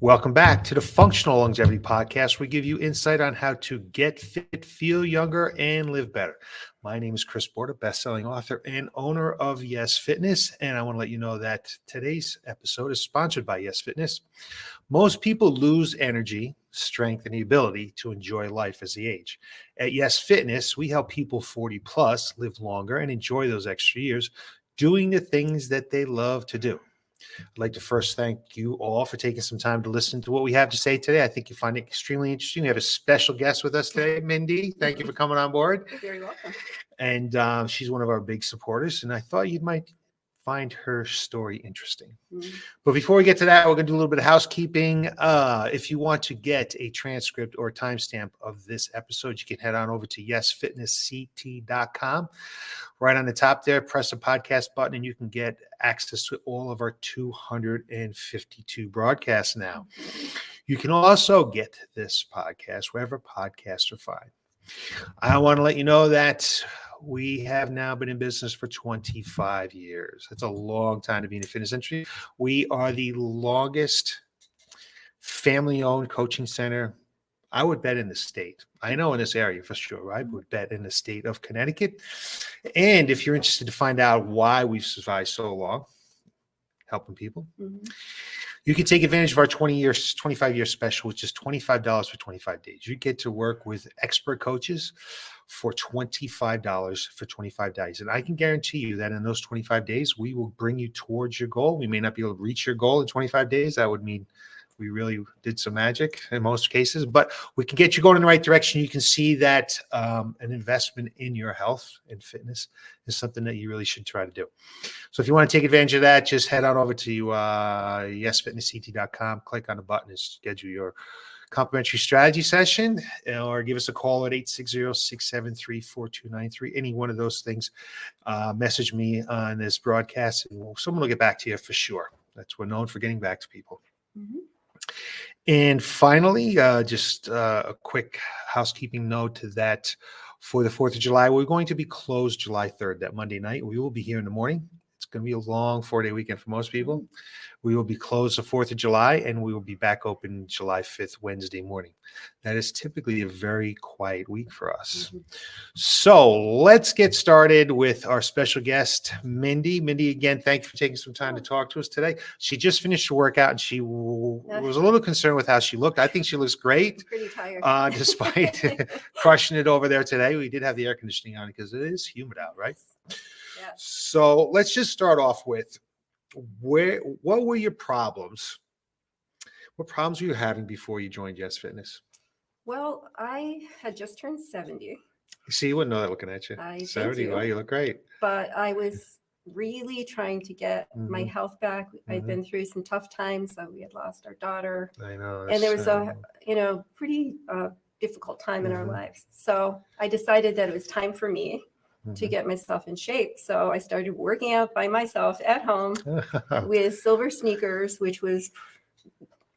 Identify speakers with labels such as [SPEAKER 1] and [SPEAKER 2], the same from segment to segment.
[SPEAKER 1] Welcome back to the Functional Longevity Podcast. We give you insight on how to get fit, feel younger, and live better. My name is Chris Porter, best-selling author and owner of Y.E.S Fitness, and I want to let you know that today's episode is sponsored by Y.E.S Fitness. Most people lose energy, strength, and the ability to enjoy life as they age. At Y.E.S Fitness, we help people 40 plus live longer and enjoy those extra years doing the things that they love to do. I'd like to first thank you all for taking some time to listen to what we have to say today. I think you find it extremely interesting. We have a special guest with us today, Mindy. Thank you for coming on board.
[SPEAKER 2] You're very welcome.
[SPEAKER 1] And she's one of our big supporters, and I thought you might find her story interesting. But before we get to that, we're going to do a little bit of housekeeping. If you want to get a transcript or a timestamp of this episode, you can head on over to yesfitnessct.com. Right on the top there, press the podcast button, and you can get access to all of our 252 broadcasts now. You can also get this podcast wherever podcasts are found. I want to let you know that we have now been in business for 25 years. That's a long time to be in the fitness industry. We are the longest family-owned coaching center, I would bet, in the state. I know in this area for sure. I would bet in the state of Connecticut. And if you're interested to find out why we've survived so long, helping people, you can take advantage of our 25-year special, which is $25 for 25 days. You get to work with expert coaches for $25 for 25 days. And I can guarantee you that in those 25 days, we will bring you towards your goal. We may not be able to reach your goal in 25 days. That would mean we really did some magic in most cases, but we can get you going in the right direction. You can see that an investment in your health and fitness is something that you really should try to do. So if you want to take advantage of that, just head on over to yesfitnessct.com, click on the button and schedule your complimentary strategy session, or give us a call at 860-673-4293. Any one of those things, message me on this broadcast, and someone will get back to you for sure. That's what we're known for, getting back to people. And finally, just a quick housekeeping note that for the 4th of July, we're going to be closed July 3rd, that Monday night. We will be here in the morning. It's going to be a long 4-day weekend for most people. We will be closed the 4th of July, and we will be back open July 5th, Wednesday morning. That is typically a very quiet week for us. So let's get started with our special guest, Mindy. Mindy, again, thank you for taking some time to talk to us today. She just finished her workout, and she was a little concerned with how she looked. I think she looks great.
[SPEAKER 2] Pretty tired.
[SPEAKER 1] Despite crushing it over there today. We did have the air conditioning on because it is humid out, right?
[SPEAKER 2] Yeah.
[SPEAKER 1] So let's just start off with what were your problems? What problems were you having before you joined Y.E.S Fitness?
[SPEAKER 2] Well, I had just turned 70.
[SPEAKER 1] See, you wouldn't know that looking at you. 70, wow, you look great.
[SPEAKER 2] But I was really trying to get my health back. I'd been through some tough times. We had lost our daughter.
[SPEAKER 1] I know.
[SPEAKER 2] And there was a pretty difficult time in our lives. So I decided that it was time for me to get myself in shape. So I started working out by myself at home with silver sneakers, which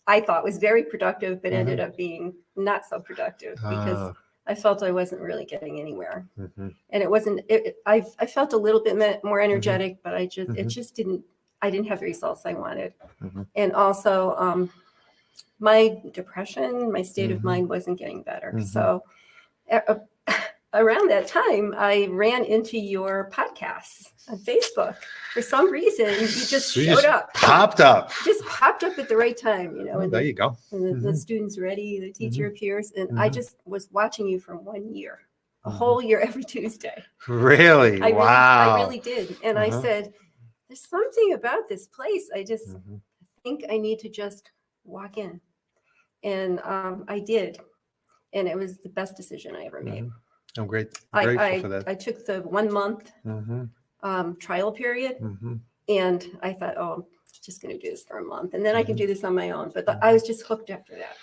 [SPEAKER 2] I thought was very productive, but ended up being not so productive because I felt I wasn't really getting anywhere. And it wasn't, I felt a little bit more energetic, but I didn't have the results I wanted. And also my depression, my state of mind wasn't getting better. So around that time, I ran into your podcasts on Facebook. For some reason, you just showed up.
[SPEAKER 1] Popped up.
[SPEAKER 2] Just popped up at the right time, and
[SPEAKER 1] there you go.
[SPEAKER 2] And the student's ready, the teacher appears, and I just was watching you for 1 year, a whole year every Tuesday.
[SPEAKER 1] Really? Wow.
[SPEAKER 2] I really did. And I said, there's something about this place. I just think I need to just walk in. And I did. And it was the best decision I ever made.
[SPEAKER 1] I'm grateful for that.
[SPEAKER 2] I took the 1 month trial period, and I thought, I'm just going to do this for a month, and then I can do this on my own. But I was just hooked after that.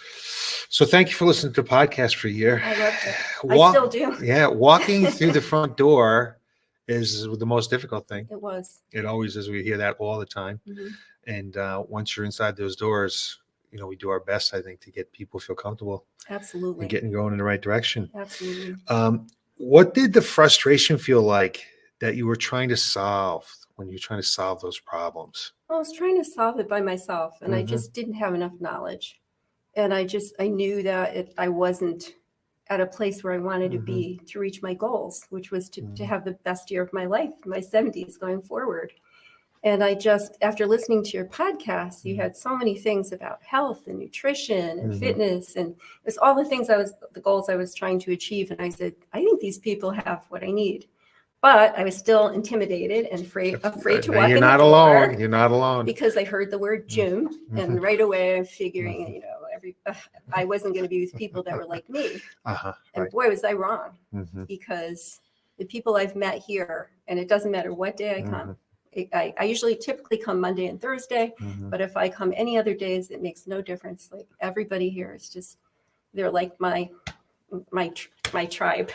[SPEAKER 1] So thank you for listening to the podcast for a year.
[SPEAKER 2] I loved it. I still do.
[SPEAKER 1] Yeah, walking through the front door is the most difficult thing.
[SPEAKER 2] It was.
[SPEAKER 1] It always is. We hear that all the time. And once you're inside those doors, we do our best, I think, to get people to feel comfortable.
[SPEAKER 2] Absolutely.
[SPEAKER 1] And getting going in the right direction.
[SPEAKER 2] Absolutely.
[SPEAKER 1] What did the frustration feel like that you were trying to solve? when you're trying to solve those problems?
[SPEAKER 2] I was trying to solve it by myself, and I just didn't have enough knowledge. And I knew that I wasn't at a place where I wanted to be to reach my goals, which was to have the best year of my life, my 70s going forward. And after listening to your podcast, you had so many things about health and nutrition and fitness, and it's all the goals I was trying to achieve. And I said, I think these people have what I need. But I was still intimidated and afraid to walk in the door.
[SPEAKER 1] Alone. You're not alone.
[SPEAKER 2] Because I heard the word gym, and right away I'm figuring, I wasn't going to be with people that were like me. And boy, was I wrong. Because the people I've met here, and it doesn't matter what day I come, I usually typically come Monday and Thursday, but if I come any other days, it makes no difference. Like everybody here is just, they're like my tribe.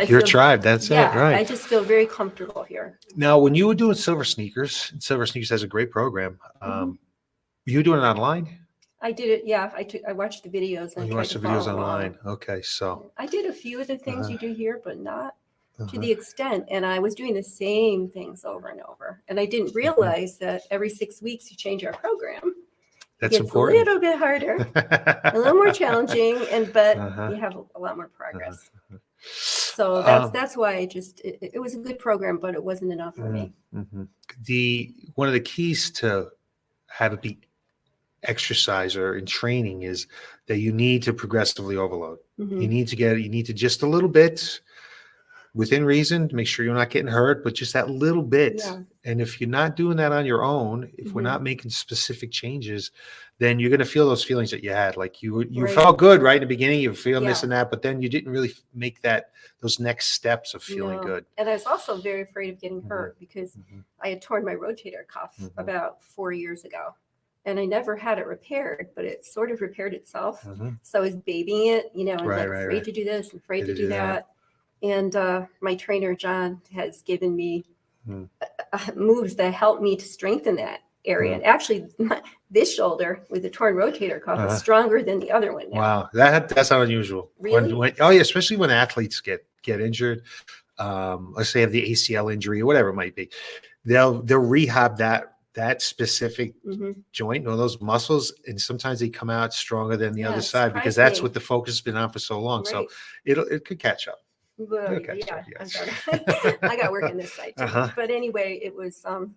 [SPEAKER 1] Your tribe, that's it, right?
[SPEAKER 2] I just feel very comfortable here.
[SPEAKER 1] Now, when you were doing Silver Sneakers has a great program. You were doing it online?
[SPEAKER 2] I did it. Yeah, I watched the videos. And
[SPEAKER 1] you watched the videos online. Okay, so
[SPEAKER 2] I did a few of the things you do here, but not to the extent. And I was doing the same things over and over. And I didn't realize that every 6 weeks you change our program.
[SPEAKER 1] That's
[SPEAKER 2] it's
[SPEAKER 1] important.
[SPEAKER 2] A little bit harder, a little more challenging, but you have a lot more progress. So that's why it was a good program, but it wasn't enough for me.
[SPEAKER 1] One of the keys to have it be exerciser in training is that you need to progressively overload. You need to just a little bit within reason to make sure you're not getting hurt, but just that little bit. Yeah. And if you're not doing that on your own, if we're not making specific changes, then you're going to feel those feelings that you had. Like you felt good right in the beginning, you feel this and that, but then you didn't really make those next steps of feeling good.
[SPEAKER 2] And I was also very afraid of getting hurt because I had torn my rotator cuff about 4 years ago. And I never had it repaired, but it sort of repaired itself. So I was babying it, and afraid to do this, afraid to do that. And my trainer, John, has given me moves that help me to strengthen that area. And actually, this shoulder with the torn rotator cuff is stronger than the other one now.
[SPEAKER 1] Wow, that's not unusual.
[SPEAKER 2] Really?
[SPEAKER 1] Especially when athletes get injured. Let's say they have the ACL injury or whatever it might be. They'll rehab that specific joint or those muscles, and sometimes they come out stronger than the other side because that's what the focus has been on for so long. Right. So it could catch up.
[SPEAKER 2] Well, I got work in this side too. But anyway, it was so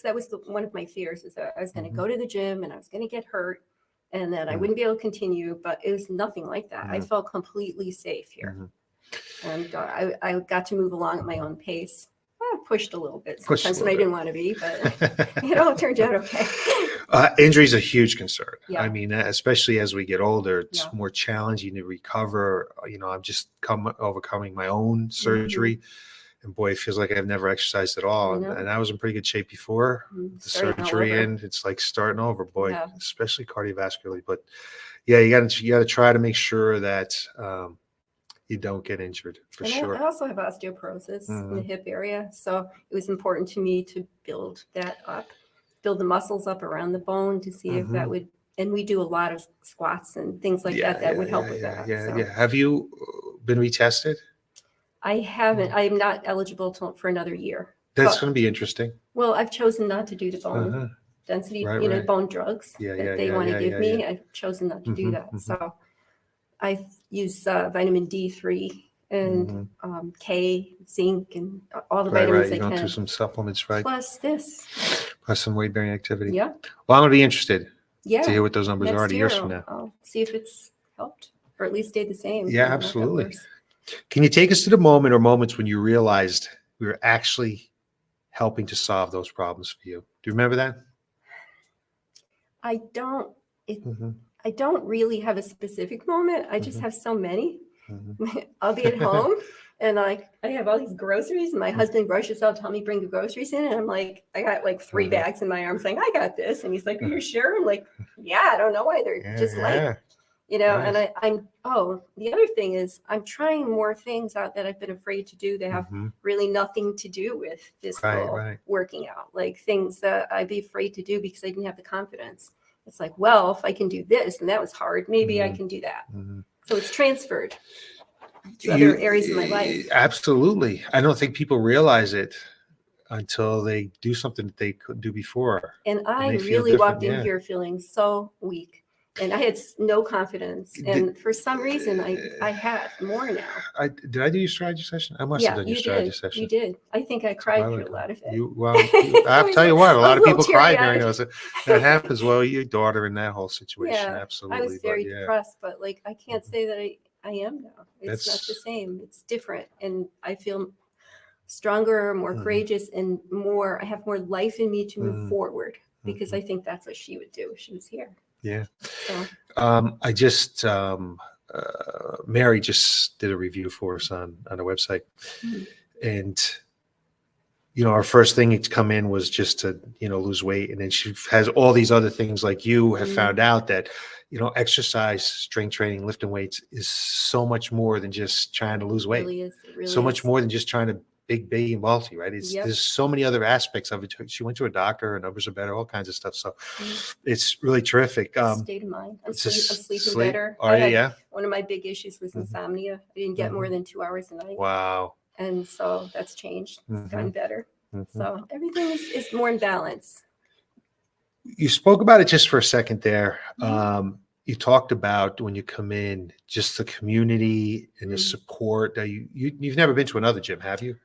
[SPEAKER 2] that was one of my fears, is that I was going to go to the gym and I was going to get hurt and then I wouldn't be able to continue, but it was nothing like that. I felt completely safe here. And I got to move along at my own pace. I pushed a little bit sometimes when I didn't want to be, but it turned out okay.
[SPEAKER 1] Injury is a huge concern.
[SPEAKER 2] Yeah.
[SPEAKER 1] I mean, especially as we get older, it's more challenging to recover. I'm just overcoming my own surgery, and boy, it feels like I've never exercised at all. And I was in pretty good shape before the surgery, and it's like starting over, boy, especially cardiovascularly. But yeah, you got to try to make sure that you don't get injured for sure.
[SPEAKER 2] I also have osteoporosis in the hip area. So it was important to me to build that up, build the muscles up around the bone to see if that would, and we do a lot of squats and things like that would help with that.
[SPEAKER 1] Have you been retested?
[SPEAKER 2] I haven't. I am not eligible for another year.
[SPEAKER 1] That's going to be interesting.
[SPEAKER 2] Well, I've chosen not to do the bone density, bone drugs that they want to give me. I've chosen not to do that. So I use vitamin D3 and K, zinc, and all the vitamins I can.
[SPEAKER 1] You don't do some supplements, right?
[SPEAKER 2] Plus this.
[SPEAKER 1] Plus some weight-bearing activity.
[SPEAKER 2] Yeah.
[SPEAKER 1] Well, I'm going to be interested to hear what those numbers are years from now.
[SPEAKER 2] I'll see if it's helped or at least stayed the same.
[SPEAKER 1] Yeah, absolutely. Can you take us to the moment or moments when you realized we were actually helping to solve those problems for you? Do you remember that?
[SPEAKER 2] I don't. I don't really have a specific moment. I just have so many. I'll be at home and I have all these groceries and my husband brushes out, tell me bring the groceries in. And I'm like, I got like 3 bags in my arms saying, I got this. And he's like, are you sure? I'm like, yeah, I don't know why they're just like, and the other thing is I'm trying more things out that I've been afraid to do that have really nothing to do with physical working out, like things that I'd be afraid to do because I didn't have the confidence. It's like, well, if I can do this and that was hard, maybe I can do that. So it's transferred to other areas of my life.
[SPEAKER 1] Absolutely. I don't think people realize it. until they do something that they couldn't do before.
[SPEAKER 2] And I
[SPEAKER 1] they feel
[SPEAKER 2] really
[SPEAKER 1] different,
[SPEAKER 2] walked in
[SPEAKER 1] yeah.
[SPEAKER 2] here feeling so weak. And I had no confidence. And for some reason, I have more now.
[SPEAKER 1] Did I do your strategy session? I must have
[SPEAKER 2] Yeah,
[SPEAKER 1] done your
[SPEAKER 2] you
[SPEAKER 1] strategy
[SPEAKER 2] did.
[SPEAKER 1] session.
[SPEAKER 2] You did. I think I
[SPEAKER 1] So
[SPEAKER 2] cried
[SPEAKER 1] why
[SPEAKER 2] through
[SPEAKER 1] would-
[SPEAKER 2] a lot of it.
[SPEAKER 1] I have to tell you what, a lot of
[SPEAKER 2] little
[SPEAKER 1] people cry during
[SPEAKER 2] teary-eyed.
[SPEAKER 1] those. That happens. Well, your daughter in that whole situation,
[SPEAKER 2] Yeah,
[SPEAKER 1] absolutely.
[SPEAKER 2] I was very
[SPEAKER 1] but yeah,
[SPEAKER 2] depressed, but like I can't say that I am now. It's not the
[SPEAKER 1] That's-
[SPEAKER 2] same. It's different. And I feel stronger, more
[SPEAKER 1] Mhm.
[SPEAKER 2] courageous, and more, I have more life in me to move
[SPEAKER 1] Mhm.
[SPEAKER 2] forward, because I think that's what she would do if she was here.
[SPEAKER 1] yeah.
[SPEAKER 2] So
[SPEAKER 1] I just Mary just did a review for us on the website,
[SPEAKER 2] Mhm.
[SPEAKER 1] and our first thing to come in was just to lose weight, and then she has all these other things like you have
[SPEAKER 2] Mhm.
[SPEAKER 1] found out that exercise, strength training, lifting weights is so much more than just trying to lose
[SPEAKER 2] it
[SPEAKER 1] weight.
[SPEAKER 2] really is. It really
[SPEAKER 1] So much
[SPEAKER 2] is.
[SPEAKER 1] more than just trying to big and bulky, right?
[SPEAKER 2] Yep.
[SPEAKER 1] There's so many other aspects of it. She went to a doctor, her numbers are better, all kinds of stuff. So it's really terrific.
[SPEAKER 2] State of mind. I'm
[SPEAKER 1] it's just
[SPEAKER 2] sleeping better.
[SPEAKER 1] Oh, yeah.
[SPEAKER 2] One of my big issues was
[SPEAKER 1] Mhm.
[SPEAKER 2] insomnia. I didn't get more
[SPEAKER 1] Mhm.
[SPEAKER 2] than 2 hours a night.
[SPEAKER 1] Wow.
[SPEAKER 2] And so that's changed. It's gotten better.
[SPEAKER 1] Mhm.
[SPEAKER 2] So everything is more in balance.
[SPEAKER 1] You spoke about it just for a second there.
[SPEAKER 2] Mhm.
[SPEAKER 1] You talked about when you come in, just the community and the
[SPEAKER 2] Mhm.
[SPEAKER 1] support. You've never been to another gym, have you?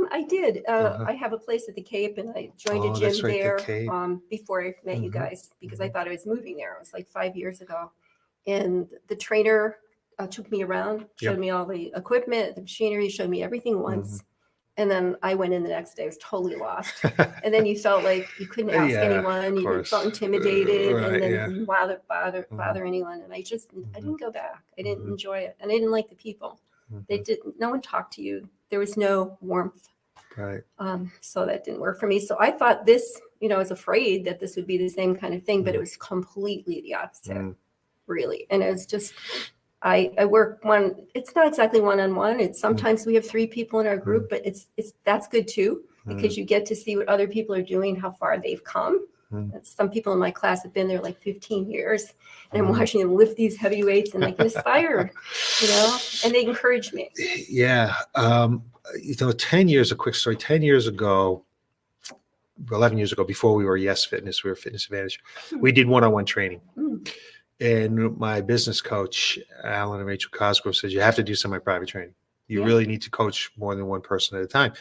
[SPEAKER 2] I did.
[SPEAKER 1] Uh-huh.
[SPEAKER 2] I have a place at the Cape, and I joined a
[SPEAKER 1] Oh,
[SPEAKER 2] gym
[SPEAKER 1] that's right, the
[SPEAKER 2] there
[SPEAKER 1] Cape.
[SPEAKER 2] before I met you
[SPEAKER 1] Mhm.
[SPEAKER 2] guys, because I
[SPEAKER 1] Mhm.
[SPEAKER 2] thought I was moving there. It was like 5 years ago. And the trainer took me around, showed
[SPEAKER 1] Yep.
[SPEAKER 2] me all the equipment, the machinery, showed me everything once. And then I went in the next day, I was totally lost. And then you felt like you couldn't ask
[SPEAKER 1] Yeah,
[SPEAKER 2] anyone,
[SPEAKER 1] of
[SPEAKER 2] you felt
[SPEAKER 1] course.
[SPEAKER 2] intimidated,
[SPEAKER 1] Right,
[SPEAKER 2] and then
[SPEAKER 1] yeah.
[SPEAKER 2] you didn't bother
[SPEAKER 1] Mhm.
[SPEAKER 2] anyone. And I didn't go back. I didn't
[SPEAKER 1] Mhm.
[SPEAKER 2] enjoy it. And I didn't like the people. They
[SPEAKER 1] Mhm.
[SPEAKER 2] didn't, no one talked to you. There was no warmth.
[SPEAKER 1] Right.
[SPEAKER 2] So that didn't work for me. So I thought this, I was afraid that this would be the same kind of thing, but it
[SPEAKER 1] Mm.
[SPEAKER 2] was completely the opposite,
[SPEAKER 1] Mm.
[SPEAKER 2] really. And it was just, I work it's not exactly one-on-one. It's sometimes we have 3 people in our group, but that's good too, because you get to see what other people are doing, how far they've come.
[SPEAKER 1] Mm.
[SPEAKER 2] Some people in my class have been there like 15 years, and I'm watching them lift these heavy weights, and I get inspired, and they encourage me.
[SPEAKER 1] Yeah. 10 years, a quick story. 10 years ago, 11 years ago, before we were Y.E.S Fitness, we were Fitness Advantage. We did one-on-one training.
[SPEAKER 2] Mm.
[SPEAKER 1] And my business coach, Alan and Rachel Cosgrove, said, you have to do semi-private training. You
[SPEAKER 2] Yeah.
[SPEAKER 1] really need to coach more than one person at a time.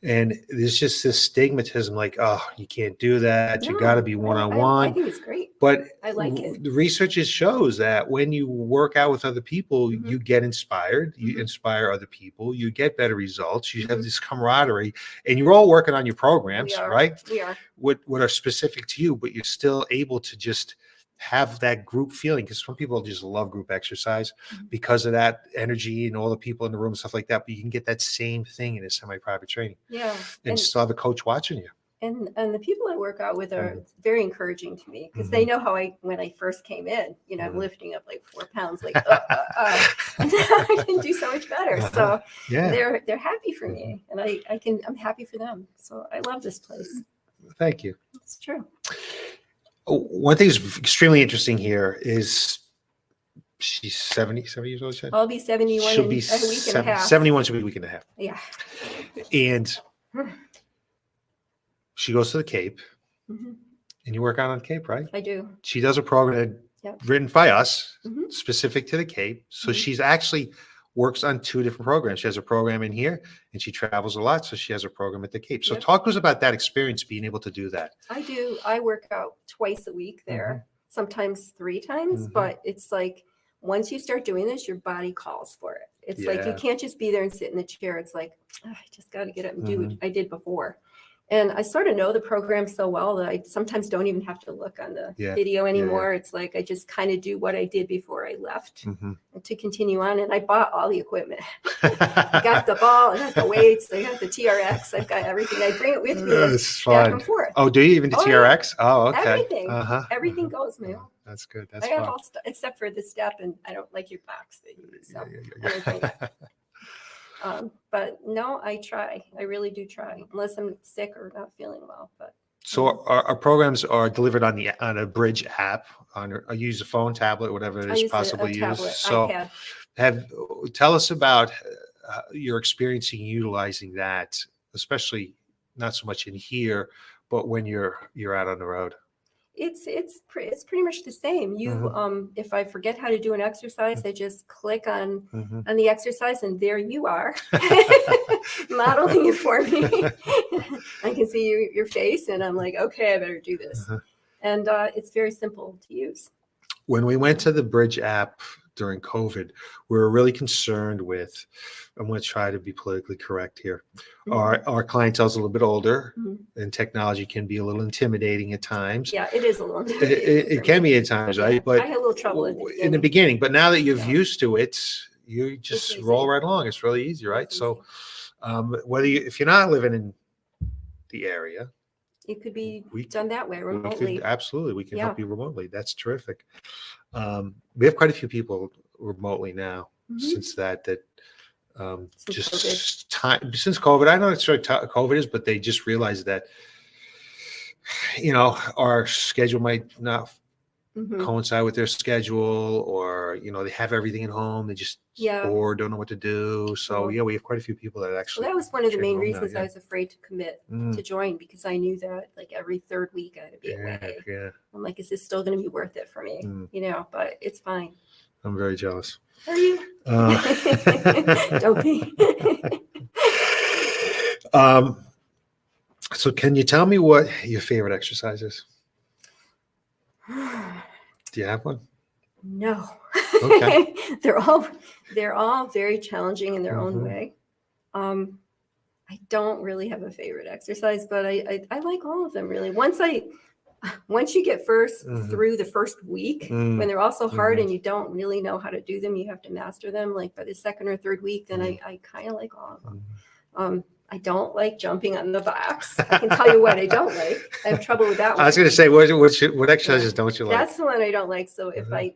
[SPEAKER 1] And there's just this stigmatism like, oh, you can't do that. You got to be
[SPEAKER 2] I
[SPEAKER 1] one-on-one.
[SPEAKER 2] think it's great.
[SPEAKER 1] But
[SPEAKER 2] I like it.
[SPEAKER 1] the research shows that when you work out with other people,
[SPEAKER 2] Mhm.
[SPEAKER 1] you get inspired, you
[SPEAKER 2] Mhm.
[SPEAKER 1] inspire other people, you get better results, you have
[SPEAKER 2] Mhm.
[SPEAKER 1] this camaraderie, and you're all working on your programs,
[SPEAKER 2] We are.
[SPEAKER 1] right?
[SPEAKER 2] We are.
[SPEAKER 1] What are specific to you, but you're still able to just have that group feeling, because some people just love group exercise
[SPEAKER 2] Mhm.
[SPEAKER 1] because of that energy and all the people in the room and stuff like that. But you can get that same thing in a semi-private training
[SPEAKER 2] Yeah.
[SPEAKER 1] and still have a coach watching you.
[SPEAKER 2] And the people I work out with are
[SPEAKER 1] Mhm.
[SPEAKER 2] very encouraging to me, because
[SPEAKER 1] Mhm.
[SPEAKER 2] they know how when I first came in, I'm
[SPEAKER 1] Mhm.
[SPEAKER 2] lifting up like 4 pounds, like, and now I can do so much better. So
[SPEAKER 1] Yeah.
[SPEAKER 2] they're happy for me, and I'm happy for them. So I love this place.
[SPEAKER 1] Thank you.
[SPEAKER 2] It's true.
[SPEAKER 1] One thing that's extremely interesting here is she's 70 years old, you said?
[SPEAKER 2] I'll be 71
[SPEAKER 1] She'll
[SPEAKER 2] in
[SPEAKER 1] be
[SPEAKER 2] a week and a half.
[SPEAKER 1] 71 should be a week and a half.
[SPEAKER 2] Yeah.
[SPEAKER 1] And she goes to the Cape,
[SPEAKER 2] Mhm.
[SPEAKER 1] and you work out on the Cape, right?
[SPEAKER 2] I do.
[SPEAKER 1] She does a program
[SPEAKER 2] Yep.
[SPEAKER 1] written by us,
[SPEAKER 2] Mhm.
[SPEAKER 1] specific to the Cape. So
[SPEAKER 2] Mhm.
[SPEAKER 1] she's actually works on 2 different programs. She has a program in here, and she travels a lot, so she has a program at the Cape. So
[SPEAKER 2] Yep.
[SPEAKER 1] talk to us about that experience, being able to do that.
[SPEAKER 2] I do. I work out twice a week there, sometimes 3 times,
[SPEAKER 1] Mhm.
[SPEAKER 2] but it's like once you start doing this, your body calls for it. It's like you
[SPEAKER 1] Yeah.
[SPEAKER 2] can't just be there and sit in the chair. It's like, I just got to get up and do what
[SPEAKER 1] Mhm.
[SPEAKER 2] I did before. And I sort of know the program so well that I sometimes don't even have to look on the
[SPEAKER 1] Yeah.
[SPEAKER 2] video
[SPEAKER 1] Yeah, yeah.
[SPEAKER 2] anymore. It's like I just kind of do what I did before I left
[SPEAKER 1] Mhm.
[SPEAKER 2] to continue on. And I bought all the equipment. I got the ball, I got the weights, I got the TRX, I've got everything. I bring it with me
[SPEAKER 1] That's
[SPEAKER 2] back
[SPEAKER 1] fun.
[SPEAKER 2] and forth.
[SPEAKER 1] Oh, do you even do
[SPEAKER 2] Oh, yeah.
[SPEAKER 1] TRX? Oh, okay.
[SPEAKER 2] Everything.
[SPEAKER 1] Uh-huh.
[SPEAKER 2] Everything goes, man.
[SPEAKER 1] Oh, that's good. That's
[SPEAKER 2] I got
[SPEAKER 1] fun.
[SPEAKER 2] all stuff except for the step, and I don't like your box that you use. So
[SPEAKER 1] Yeah.
[SPEAKER 2] I don't bring it. But no, I try. I really do try, unless I'm sick or not feeling well. But
[SPEAKER 1] So our programs are delivered on a Bridge app. I use a phone, tablet, whatever it
[SPEAKER 2] I
[SPEAKER 1] is
[SPEAKER 2] use
[SPEAKER 1] possible
[SPEAKER 2] a
[SPEAKER 1] to use.
[SPEAKER 2] tablet,
[SPEAKER 1] So
[SPEAKER 2] iPad.
[SPEAKER 1] tell us about your experience in utilizing that, especially not so much in here, but when you're out on the road?
[SPEAKER 2] It's pretty much the same. If I forget how to do an exercise, I just click on the exercise, and there you are, modeling it for me. I can see your face, and I'm like, okay, I better do this. And it's very simple to use.
[SPEAKER 1] When we went to the Bridge app during COVID, we were really concerned with, I'm going to try to be politically correct here. Our clientele's a little bit older, and technology can be a little intimidating at times.
[SPEAKER 2] Yeah, it is a little intimidating.
[SPEAKER 1] It can be at times, right? But
[SPEAKER 2] I had a little trouble
[SPEAKER 1] in the beginning. But now that you've used to it, you just roll right along. It's really easy, right? So if you're not living in the area,
[SPEAKER 2] it could be done that way, remotely.
[SPEAKER 1] Absolutely. We can help you remotely. That's terrific. We have quite a few people remotely now since since COVID. I don't know what COVID is, but they just realized that, our schedule might not coincide with their schedule, or, they have everything at home. They just bored, don't know what to do. So we have quite a few people that actually.
[SPEAKER 2] Well, that was one of the main reasons I was afraid to commit to join, because I knew that like every third week I had to be away. Yeah. I'm like, is this still going to be worth it for me? But it's fine.
[SPEAKER 1] I'm very jealous.
[SPEAKER 2] Are you? Don't be.
[SPEAKER 1] So can you tell me what your favorite exercise is? Do you have one?
[SPEAKER 2] No.
[SPEAKER 1] Okay.
[SPEAKER 2] They're all very challenging in their own way. I don't really have a favorite exercise, but I like all of them really. Once you get through the first week, when they're all so hard and you don't really know how to do them, you have to master them. Like by the second or third week, then I kind of like all of them. I don't like jumping on the box. I can tell you what I don't like. I have trouble with that one.
[SPEAKER 1] I was going to say, what exercises don't you like?
[SPEAKER 2] That's the one I don't like. So if I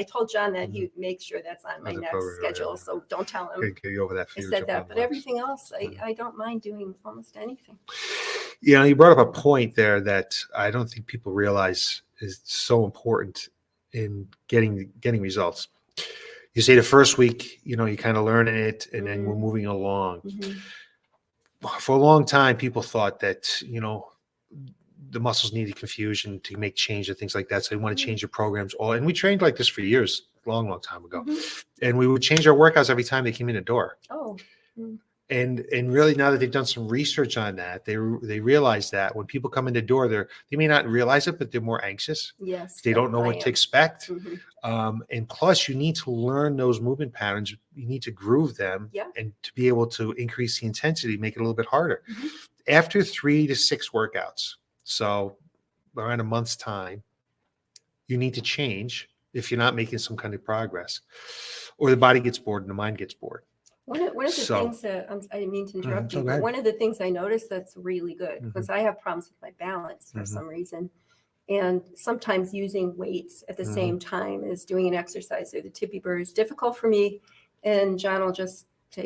[SPEAKER 2] told John that, he'd make sure that's on my next schedule. So don't tell him.
[SPEAKER 1] Get over that.
[SPEAKER 2] I said that, but everything else, I don't mind doing almost anything.
[SPEAKER 1] You brought up a point there that I don't think people realize is so important in getting results. You say the first week, you kind of learn it, and then we're moving along. For a long time, people thought that, the muscles needed confusion to make change and things like that. So they want to change your programs. And we trained like this for years, long time ago. And we would change our workouts every time they came in the door.
[SPEAKER 2] Oh.
[SPEAKER 1] And really, now that they've done some research on that, they realize that when people come in the door, they may not realize it, but they're more anxious.
[SPEAKER 2] Yes.
[SPEAKER 1] They don't know what to expect. And plus, you need to learn those movement patterns. You need to groove them, and to be able to increase the intensity, make it a little bit harder. After 3 to 6 workouts, so around a month's time, you need to change if you're not making some kind of progress, or the body gets bored and the mind gets bored.
[SPEAKER 2] One of the things that I didn't mean to interrupt you, but one of the things I noticed that's really good, because I have problems with my balance for some reason. And sometimes using weights at the same time as doing an exercise or the tippy bird is difficult for me. And John will just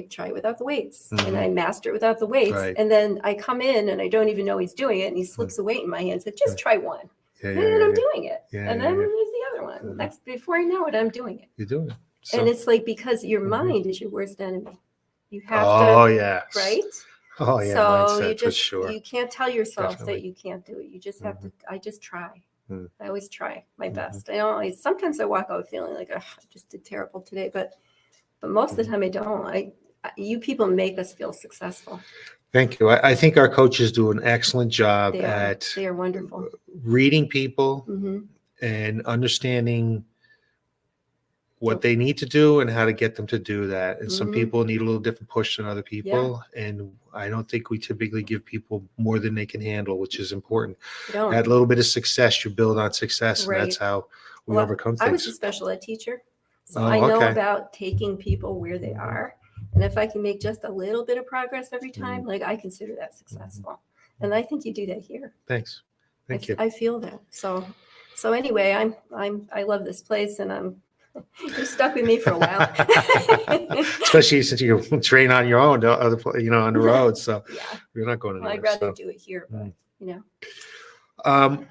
[SPEAKER 2] try it without the weights. And I master it without the weights. Right. And then I come in and I don't even know he's doing it. And he slips a weight in my hand and says, just try one. And then I'm doing it. And then there's the other one. Before I know it, I'm doing it.
[SPEAKER 1] You're doing it. So,
[SPEAKER 2] and it's like, because your mind is your worst enemy. You have to, right?
[SPEAKER 1] Oh yeah.
[SPEAKER 2] So you can't tell yourself that you can't do it. You just have to. I just try. I always try my best. Sometimes I walk out feeling like, I just did terrible today, but most of the time I don't. You people make us feel successful.
[SPEAKER 1] Thank you. I think our coaches do an excellent job
[SPEAKER 2] they are wonderful.
[SPEAKER 1] Reading people and understanding what they need to do and how to get them to do that. And some people need a little different push than other people. And I don't think we typically give people more than they can handle, which is important. That little bit of success, you build on success. And that's how we overcome things.
[SPEAKER 2] I was a special ed teacher. So I know about taking people where they are. And if I can make just a little bit of progress every time, I consider that successful. And I think you do that here.
[SPEAKER 1] Thanks. Thank you.
[SPEAKER 2] I feel that. So anyway, I love this place, and you're stuck with me for a while.
[SPEAKER 1] Especially since you train on your own, on the road. So you're not going anywhere.
[SPEAKER 2] I'd rather do it here, but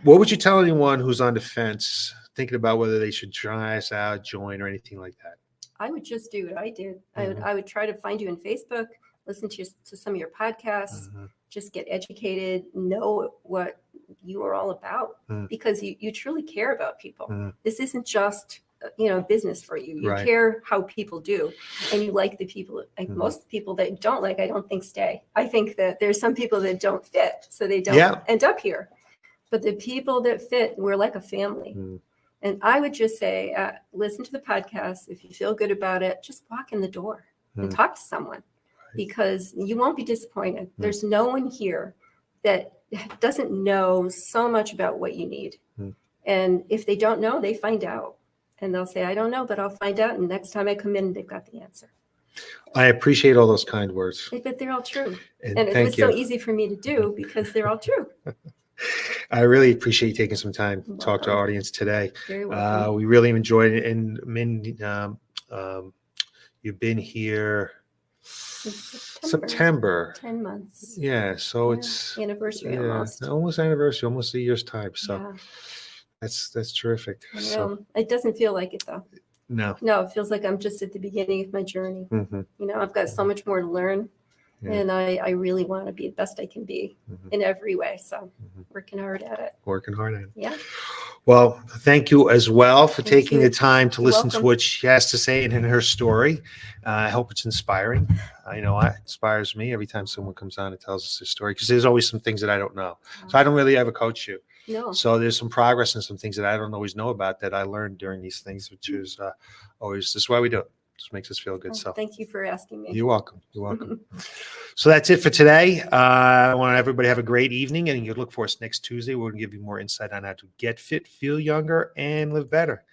[SPEAKER 1] what would you tell anyone who's on the fence, thinking about whether they should try us out, join, or anything like that?
[SPEAKER 2] I would just do what I did. I would try to find you on Facebook, listen to some of your podcasts, just get educated, know what you are all about, because you truly care about people. This isn't just business for you. You
[SPEAKER 1] Right.
[SPEAKER 2] care how people do, and you like the people. Like most people that you don't like, I don't think stay. I think that there's some people that don't fit, so they don't end up here. But the people that fit, we're like a family. And I would just say, listen to the podcast. If you feel good about it, just walk in the door and talk to someone, because you won't be disappointed. There's no one here that doesn't know so much about what you need. And if they don't know, they find out. And they'll say, I don't know, but I'll find out. And next time I come in, they've got the answer.
[SPEAKER 1] I appreciate all those kind words.
[SPEAKER 2] But they're all true.
[SPEAKER 1] And
[SPEAKER 2] it was so easy for me to do because they're all true.
[SPEAKER 1] I really appreciate you taking some time to talk to our audience today.
[SPEAKER 2] Very welcome.
[SPEAKER 1] We really enjoyed it. And Mindy, you've been here
[SPEAKER 2] Since
[SPEAKER 1] September.
[SPEAKER 2] 10 months.
[SPEAKER 1] Yeah. So it's
[SPEAKER 2] anniversary
[SPEAKER 1] almost anniversary, almost a year's time. So that's terrific. So
[SPEAKER 2] it doesn't feel like it though.
[SPEAKER 1] No,
[SPEAKER 2] it feels like I'm just at the beginning of my journey. I've got so much more to learn. And I really want to be the best I can be in every way. So working hard at it.
[SPEAKER 1] Yeah. Well, thank you as well for taking the time to listen to
[SPEAKER 2] welcome.
[SPEAKER 1] what she has to say and in her story. I hope it's inspiring. I know it inspires me every time someone comes on and tells us their story, because there's always some things that I don't know. So I don't really ever coach you.
[SPEAKER 2] No.
[SPEAKER 1] So there's some progress and some things that I don't always know about that I learned during these things, which is always, this is why we do it. Just makes us feel good. So
[SPEAKER 2] thank you for asking me.
[SPEAKER 1] You're welcome. You're welcome. So that's it for today. I want everybody to have a great evening, and you can look for us next Tuesday. We're going to give you more insight on how to get fit, feel younger, and live better.